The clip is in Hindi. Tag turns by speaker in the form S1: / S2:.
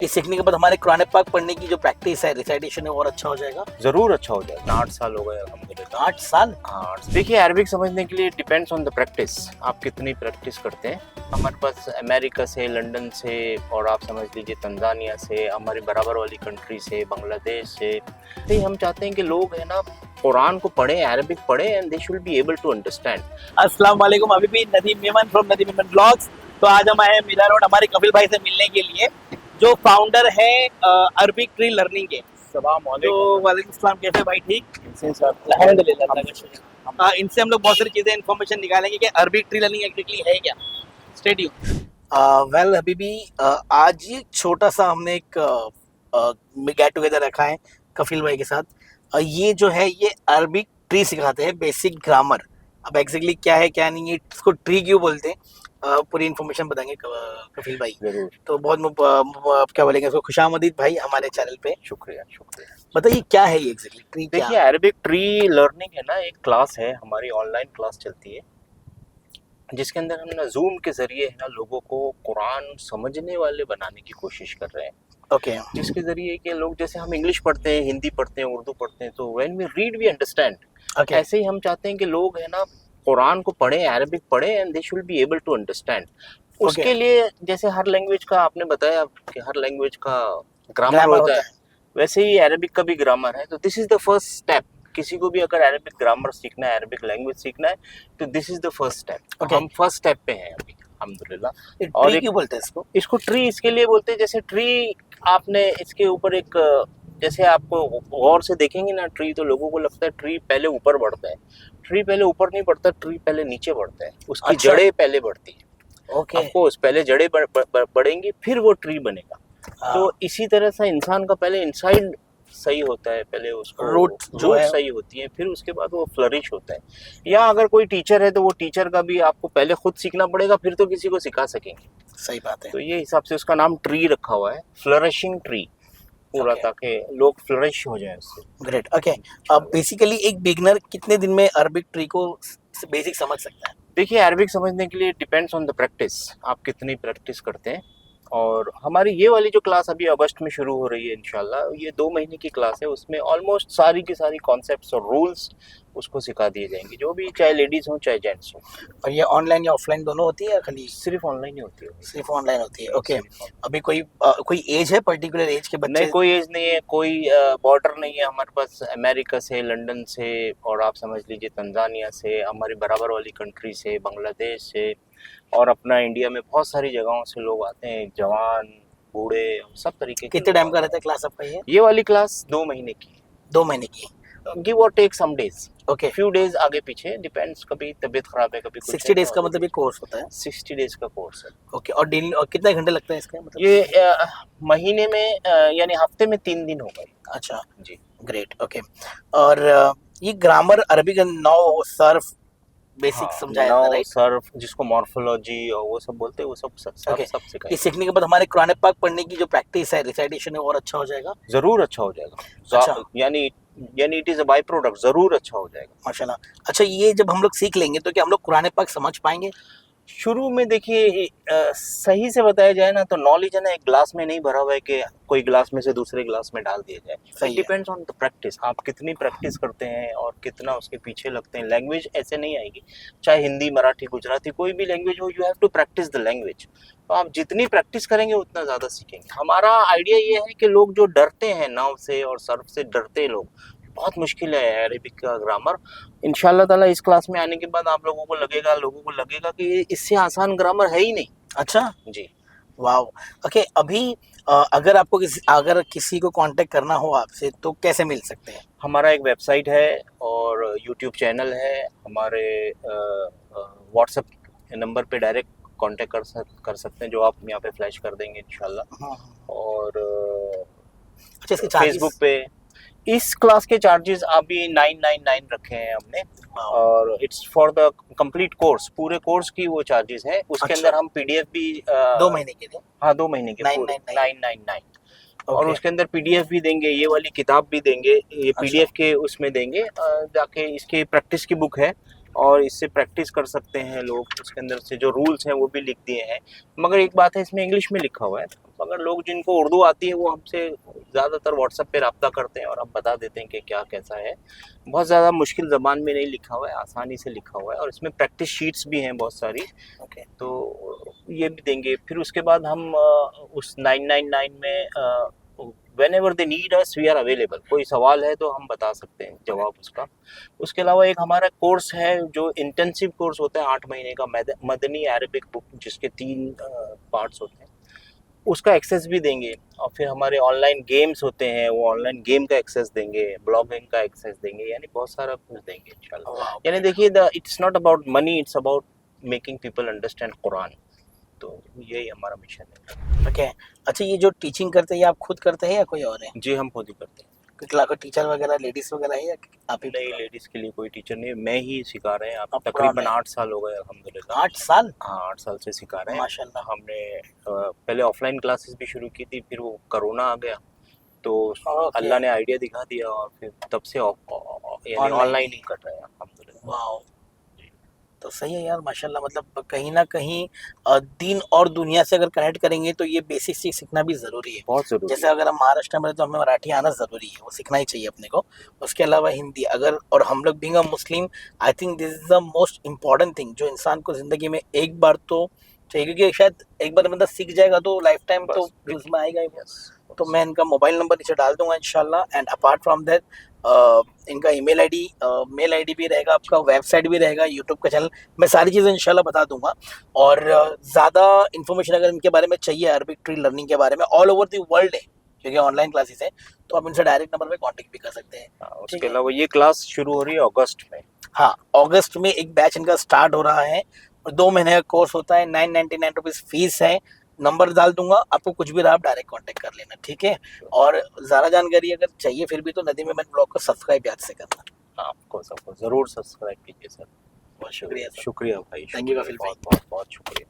S1: ये सीखने के बाद हमारे कुरान पाक पढ़ने की जो प्रैक्टिस है, रिसाइटेशन है, और अच्छा हो जागा।
S2: जरूर अच्छा हो जाएगा। 8 साल हो गए अल्हम्दुलिल्लाह।
S1: 8 साल?
S2: हाँ, देखिए अरबिक समझने के लिए डिपेंड्स ऑन द प्रैक्टिस, आप कितनी प्रैक्टिस करते हैं। हमारे पास अमेरिका से, लंदन से, और आप समझ लीजिए तंजानिया से, हमारी बराबर वाली कंट्री से, बांग्लादेश से, तो हम चाहते हैं कि लोग है ना कुरान को पढ़ें, अरबिक पढ़ें, and they should be able to understand.
S1: अस्सलाम वालेकुम, अभी भी नदीम मेमन फ्रॉम नदीम मेमन ब्लॉग्स। तो आज हम आए हैं मिला रोड हमारे कपिल भाई से मिलने के लिए, जो फाउंडर है अरबिक ट्री लर्निंग के। तो वालेकुम सलाम, कैसे भाई? ठीक अल्हम्दुलिल्लाह, अल्लाह का शुक्र। इनसे हम लोग बहुत सारी चीज़ें इन्फॉर्मेशन निकालेंगे कि अरबिक ट्री लर्निंग एग्जैक्टली है क्या। Stay tuned. वेल अभी भी आज ये छोटा सा हमने एक गेट टुगेदर रखा है कफिल भाई के साथ। ये जो है ये अरबिक ट्री सिखाते हैं, बेसिक ग्रामर। अब एग्जैक्टली क्या है क्या नहीं है, इसको ट्री क्यों बोलते हैं, पूरी इन्फॉर्मेशन बताएंगे कफिल भाई।
S2: जरूर।
S1: तो बहुत क्या बोलेंगे इसको, खुशामदीद भाई हमारे चैनल पे।
S2: शुक्रिया शुक्रिया।
S1: बताइए क्या है ये एग्जैक्टली ट्री?
S2: देखिए अरबिक ट्री लर्निंग है ना, एक क्लास है हमारी, ऑनलाइन क्लास चलती है, जिसके अंदर हम ना जूम के जरिए है ना लोगों को कुरान समझने वाले बनाने की कोशिश कर रहे हैं।
S1: ओके।
S2: जिसके जरिए कि लोग, जैसे हम इंग्लिश पढ़ते हैं, हिंदी पढ़ते हैं, उर्दू पढ़ते हैं, तो when we read we understand.
S1: Okay.
S2: ऐसे ही हम चाहते हैं कि लोग है ना कुरान को पढ़ें, अरबिक पढ़ें, and they should be able to understand. उसके लिए जैसे हर लैंग्वेज का आपने बताया कि हर लैंग्वेज का ग्रामर होता है, वैसे ही अरबिक का भी ग्रामर है। तो this is the first step. किसी को भी अगर अरबिक ग्रामर सीखना है, अरबिक लैंग्वेज सीखना है, तो this is the first step. हम फर्स्ट स्टेप पे हैं अभी अल्हम्दुलिल्लाह। और
S1: ट्री क्यों बोलते हैं इसको?
S2: इसको ट्री इसके लिए बोलते हैं, जैसे ट्री आपने इसके ऊपर एक, जैसे आपको गौर से देखेंगे ना ट्री, तो लोगों को लगता है ट्री पहले ऊपर बढ़ता है। ट्री पहले ऊपर नहीं बढ़ता, ट्री पहले नीचे बढ़ता है। उसकी जड़ें पहले बढ़ती है। ऑफकोर्स पहले जड़ें बढ़ेंगी, फिर वो ट्री बनेगा। तो इसी तरह से इंसान का पहले इनसाइड सही होता है, पहले उसको रूट जो है सही होती है, फिर उसके बाद वो फ्लरिश होता है। या अगर कोई टीचर है तो वो टीचर का भी आपको पहले खुद सीखना पड़ेगा, फिर तो किसी को सिखा सकेंगे।
S1: सही बात है।
S2: तो ये हिसाब से उसका नाम ट्री रखा हुआ है, फ्लरिशिंग ट्री पूरा, ताकि लोग फ्लरिश हो जाए उससे।
S1: ग्रेट। ओके। अब बेसिकली एक बिगनर कितने दिन में अरबिक ट्री को बेसिक समझ सकता है?
S2: देखिए अरबिक समझने के लिए डिपेंड्स ऑन द प्रैक्टिस, आप कितनी प्रैक्टिस करते हैं। और हमारी ये वाली जो क्लास अभी अगस्त में शुरू हो रही है इंशाल्लाह, ये 2 महीने की क्लास है। उसमें ऑलमोस्ट सारी की सारी कॉन्सेप्ट्स और रूल्स उसको सिखा दिए जाएंगे, जो भी, चाहे लेडीज हो चाहे जेंट्स हो।
S1: और ये ऑनलाइन या ऑफलाइन दोनों होती है या खाली?
S2: सिर्फ ऑनलाइन ही होती है।
S1: सिर्फ ऑनलाइन होती है। ओके। अभी कोई एज है, पर्टिकुलर एज के बच्चे?
S2: नहीं, कोई एज नहीं है, कोई बॉर्डर नहीं है। हमारे पास अमेरिका से, लंदन से, और आप समझ लीजिए तंजानिया से, हमारी बराबर वाली कंट्री से, बांग्लादेश से, और अपना इंडिया में बहुत सारी जगहों से लोग आते हैं, जवान बूढ़े सब तरीके के।
S1: कितने टाइम का रहता है क्लास आपका?
S2: ये वाली क्लास 2 महीने की।
S1: 2 महीने की।
S2: गिव और take some days.
S1: Okay.
S2: Few days आगे पीछे, डिपेंड्स, कभी तबीयत खराब है, कभी कुछ
S1: 60 डेज का मतलब ये कोर्स होता है?
S2: 60 डेज का कोर्स है।
S1: ओके। और डेली और कितने घंटे लगता है इसका मतलब?
S2: ये महीने में यानी हफ्ते में 3 दिन हो गए।
S1: अच्छा
S2: जी।
S1: ग्रेट। ओके। और ये ग्रामर अरबिक नौ सर्फ बेसिक समझाया जाता है, राइट?
S2: सर्फ, जिसको मॉर्फोलॉजी और वो सब बोलते हैं, वो सब
S1: Okay.
S2: सब सिखाएंगे।
S1: ये सीखने के बाद हमारे कुरान पाक पढ़ने की जो प्रैक्टिस है, रिसाइटेशन है, और अच्छा हो जाएगा।
S2: जरूर अच्छा हो जाएगा।
S1: अच्छा।
S2: यानी it is a by product, जरूर अच्छा हो जाएगा
S1: माशाल्लाह। अच्छा, ये जब हम लोग सीख लेंगे तो क्या हम लोग कुरान पाक समझ पाएंगे?
S2: शुरू में देखिए, सही से बताया जाए ना, तो नॉलेज है ना एक ग्लास में नहीं भरा हुआ है कि कोई ग्लास में से दूसरे ग्लास में डाल दिया जाए। It depends on the practice, आप कितनी प्रैक्टिस करते हैं और कितना उसके पीछे लगते हैं। लैंग्वेज ऐसे नहीं आएगी, चाहे हिंदी, मराठी, गुजराती, कोई भी लैंग्वेज हो, you have to practise the language. तो आप जितनी प्रैक्टिस करेंगे उतना ज़्यादा सीखेंगे। हमारा आइडिया ये है कि लोग जो डरते हैं नाव से और सर्फ से, डरते लोग, बहुत मुश्किल है अरेबिक का ग्रामर। इंशाल्लाह ताला इस क्लास में आने के बाद आप लोगों को लगेगा कि इससे आसान ग्रामर है ही नहीं।
S1: अच्छा
S2: जी।
S1: वाह। ओके। अभी अगर किसी को कांटेक्ट करना हो आपसे तो कैसे मिल सकते हैं?
S2: हमारा एक वेबसाइट है और यूट्यूब चैनल है। हमारे व्हाट्सएप नंबर पे डायरेक्ट कांटेक्ट कर सकते हैं, जो आप यहाँ पे फ्लैश कर देंगे इंशाल्लाह। और
S1: अच्छा, इसके
S2: फेसबुक पे इस क्लास के चार्जेस अभी 999 रखे हैं हमने, और it's for the complete course, पूरे कोर्स की वो चार्जेस है। उसके अंदर हम पीडीएफ भी
S1: 2 महीने के लिए?
S2: हाँ, 2 महीने के 999। और
S1: Okay.
S2: उसके अंदर पीडीएफ भी देंगे, ये वाली किताब भी देंगे, ये पीडीएफ के उसमें देंगे। जाके इसके प्रैक्टिस की बुक है और इससे प्रैक्टिस कर सकते हैं लोग। उसके अंदर से जो रूल्स हैं वो भी लिख दिए हैं, मगर एक बात है, इसमें इंग्लिश में लिखा हुआ है, मगर लोग जिनको उर्दू आती है वो हमसे ज़्यादातर व्हाट्सएप पे रब्ता करते हैं और हम बता देते हैं कि क्या कैसा है। बहुत ज़्यादा मुश्किल ज़बान में नहीं लिखा हुआ है, आसानी से लिखा हुआ है और इसमें प्रैक्टिस शीट्स भी हैं बहुत सारी।
S1: ओके
S2: तो ये भी देंगे। फिर उसके बाद हम उस 999 में whenever they need us we are available. कोई सवाल है तो हम बता सकते हैं जवाब उसका। उसके अलावा एक हमारा कोर्स है जो इंटेंसिव कोर्स होता है 8 महीने का, मदनी अरबिक बुक, जिसके 3 पार्ट्स होते हैं, उसका एक्सेस भी देंगे। और फिर हमारे ऑनलाइन गेम्स होते हैं, वो ऑनलाइन गेम का एक्सेस देंगे, ब्लॉगिंग का एक्सेस देंगे, यानी बहुत सारा कुछ देंगे इंशाल्लाह। यानी देखिए it's not about money, it's about making people understand Quran. तो यही हमारा मिशन है।
S1: ओके। अच्छा, ये जो टीचिंग करते हैं ये आप खुद करते हैं या कोई और है?
S2: जी हम खुद ही करते हैं।
S1: कोई टीचर वगैरह लेडीज वगैरह है या आप ही?
S2: नहीं, लेडीज के लिए कोई टीचर नहीं, मैं ही सिखा रहे हैं। आप
S1: आप
S2: तकरीबन
S1: पुराने?
S2: 8 साल हो गए अल्हम्दुलिल्लाह।
S1: 8 साल?
S2: हाँ 8 साल से सिखा रहे हैं
S1: माशाल्लाह।
S2: हमने। पहले ऑफलाइन क्लासेस भी शुरू की थी, फिर वो कोरोना आ गया तो
S1: ओके।
S2: अल्लाह ने आइडिया दिखा दिया और फिर तब से यानी ऑनलाइन ही कर रहे हैं अल्हम्दुलिल्लाह।
S1: वाओ, तो सही है यार माशाल्लाह। मतलब कहीं ना कहीं दीन और दुनिया से अगर कनेक्ट करेंगे तो ये बेसिक चीज सीखना भी ज़रूरी है।
S2: बहुत ज़रूरी
S1: जैसे
S2: है।
S1: अगर हम महाराष्ट्र में हैं, तो हमें मराठी आना ज़रूरी है, वो सीखना ही चाहिए अपने को। उसके अलावा हिंदी अगर, और हम लोग being a Muslim, I think this is the most important thing जो इंसान को ज़िंदगी में एक बार तो चाहिए, क्योंकि शायद एक बार बंदा सीख जाएगा तो लाइफ टाइम तो
S2: बस
S1: यूज़ में आएगा ही वो।
S2: यस।
S1: तो मैं इनका मोबाइल नंबर नीचे डाल दूंगा इंशाल्लाह। एंड अपार्ट फ्रॉम दैट इनका ईमेल आईडी, मेल आईडी भी रहेगा आपका, वेबसाइट भी रहेगा, यूट्यूब का चैनल, मैं सारी चीज़ें इंशाल्लाह बता दूंगा। और ज़्यादा इन्फॉर्मेशन अगर इनके बारे में चाहिए, अरबिक ट्री लर्निंग के बारे में, ऑल ओवर द वर्ल्ड है क्योंकि ऑनलाइन क्लासेस है, तो आप इनसे डायरेक्ट नंबर पे कांटेक्ट भी कर सकते हैं। ठीक
S2: उसके
S1: है।
S2: अलावा ये क्लास शुरू हो रही है अगस्त में।
S1: हाँ, अगस्त में एक बैच इनका स्टार्ट हो रहा है और 2 महीने का कोर्स होता है। 999 रुपीज़ फीस है। नंबर डाल दूंगा, आपको कुछ भी रहा आप डायरेक्ट कांटेक्ट कर लेना, ठीक है। और ज़्यादा जानकारी अगर चाहिए फिर भी तो नदीम अहमद ब्लॉग को सब्सक्राइब याद से करना।
S2: आपको सबको ज़रूर सब्सक्राइब कीजिए सर।
S1: बहुत शुक्रिया सर।
S2: शुक्रिया भाई,
S1: Thank you,
S2: शुक्रिया,
S1: कफिल भाई।
S2: बहुत बहुत बहुत शुक्रिया।